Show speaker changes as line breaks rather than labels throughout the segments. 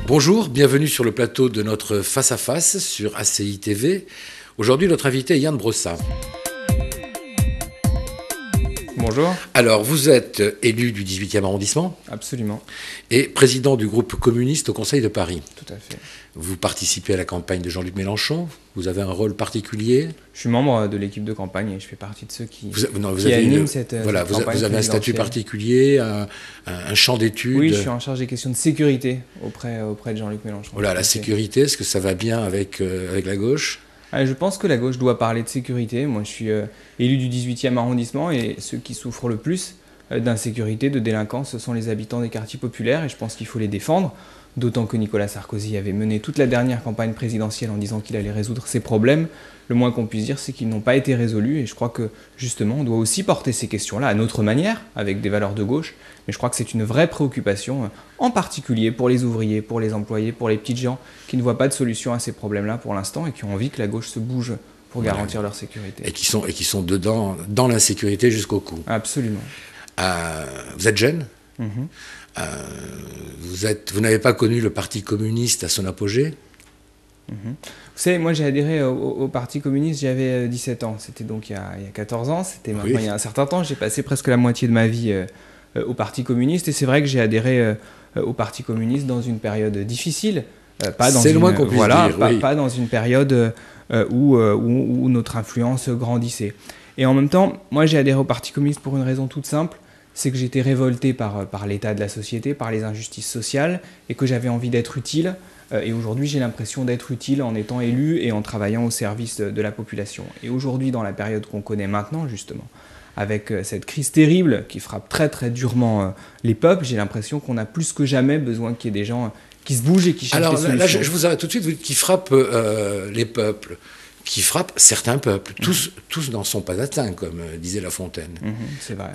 Bonjour, bienvenue sur le plateau de notre Face à Face sur ACI TV. Aujourd'hui, notre invité est Yann Brossat.
Bonjour.
Alors, vous êtes élu du 18e arrondissement.
Absolument.
Et président du groupe communiste au Conseil de Paris.
Tout à fait.
Vous participez à la campagne de Jean-Luc Mélenchon. Vous avez un rôle particulier.
Je suis membre de l'équipe de campagne et je fais partie de ceux qui
avez
animent cette
voilà,
campagne.
Vous avez un statut particulier, un champ d'études.
Oui, je suis en charge des questions de sécurité auprès de Jean-Luc Mélenchon.
Voilà, la sécurité, est-ce que ça va bien avec la gauche ?
Je pense que la gauche doit parler de sécurité. Moi, je suis élu du 18e arrondissement et ceux qui souffrent le plus d'insécurité, de délinquance, ce sont les habitants des quartiers populaires et je pense qu'il faut les défendre. D'autant que Nicolas Sarkozy avait mené toute la dernière campagne présidentielle en disant qu'il allait résoudre ces problèmes. Le moins qu'on puisse dire, c'est qu'ils n'ont pas été résolus et je crois que justement, on doit aussi porter ces questions-là à notre manière, avec des valeurs de gauche. Mais je crois que c'est une vraie préoccupation, en particulier pour les ouvriers, pour les employés, pour les petites gens qui ne voient pas de solution à ces problèmes-là pour l'instant et qui ont envie que la gauche se bouge pour garantir leur sécurité.
Et qui sont dedans, dans l'insécurité jusqu'au cou.
Absolument.
Vous êtes jeune ? Vous n'avez pas connu le Parti communiste à son apogée ?
Vous savez, moi j'ai adhéré au Parti communiste, j'avais 17 ans. C'était donc il y a 14 ans, c'était maintenant il y a un certain temps. J'ai passé presque la moitié de ma vie au Parti communiste et c'est vrai que j'ai adhéré au Parti communiste dans une période difficile. Pas dans une période où notre influence grandissait. Et en même temps, moi j'ai adhéré au Parti communiste pour une raison toute simple. C'est que j'étais révolté par l'état de la société, par les injustices sociales, et que j'avais envie d'être utile. Et aujourd'hui, j'ai l'impression d'être utile en étant élu et en travaillant au service de la population. Et aujourd'hui, dans la période qu'on connaît maintenant, justement, avec cette crise terrible qui frappe très très durement les peuples, j'ai l'impression qu'on a plus que jamais besoin qu'il y ait des gens qui se bougent et qui cherchent des solutions.
Alors là, je vous arrête tout de suite, vous dites qui frappe les peuples. Qui frappe certains peuples. Tous n'en sont pas atteints, comme disait La Fontaine.
C'est vrai.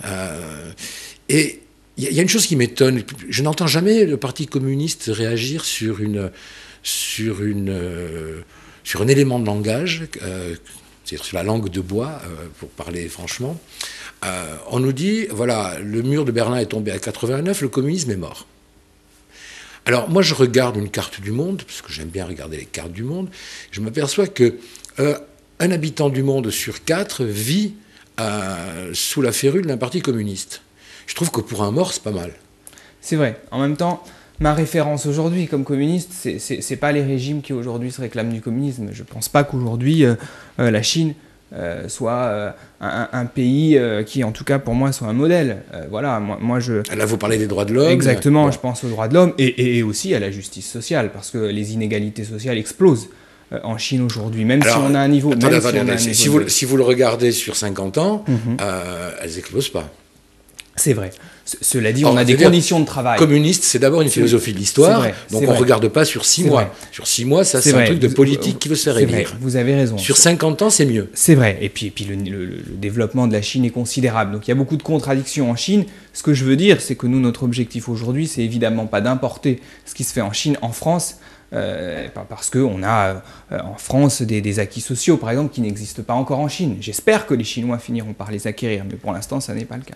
Et il y a une chose qui m'étonne. Je n'entends jamais le Parti communiste réagir sur un élément de langage, c'est-à-dire sur la langue de bois, pour parler franchement. On nous dit, voilà, le mur de Berlin est tombé à 89, le communisme est mort. Alors moi je regarde une carte du monde, parce que j'aime bien regarder les cartes du monde, je m'aperçois que un habitant du monde sur 4 vit sous la férule d'un parti communiste. Je trouve que pour un mort, c'est pas mal. C'est
vrai. En même temps, ma référence aujourd'hui comme communiste, c'est pas les régimes qui aujourd'hui se réclament du communisme. Je pense pas qu'aujourd'hui la Chine soit un pays qui, en tout cas pour moi, soit un modèle. Voilà, moi je...
Là, vous parlez des droits de l'homme.
Exactement, bon. Je pense aux droits de l'homme et aussi à la justice sociale, parce que les inégalités sociales explosent en Chine aujourd'hui, même si on a un niveau...
Si vous le regardez sur 50 ans, elles n'explosent pas.
C'est vrai. Cela dit, on a des conditions de travail.
Communiste, c'est d'abord une philosophie de l'histoire, donc on ne regarde pas sur 6 mois. Vrai. Sur 6 mois, ça c'est un truc de politique qui veut se faire élire.
Vous avez raison.
Sur 50 ans, c'est mieux.
C'est vrai. Et puis le développement de la Chine est considérable. Donc il y a beaucoup de contradictions en Chine. Ce que je veux dire, c'est que nous, notre objectif aujourd'hui, c'est évidemment pas d'importer ce qui se fait en Chine, en France, parce qu'on a en France des acquis sociaux, par exemple, qui n'existent pas encore en Chine. J'espère que les Chinois finiront par les acquérir, mais pour l'instant, ça n'est pas le cas.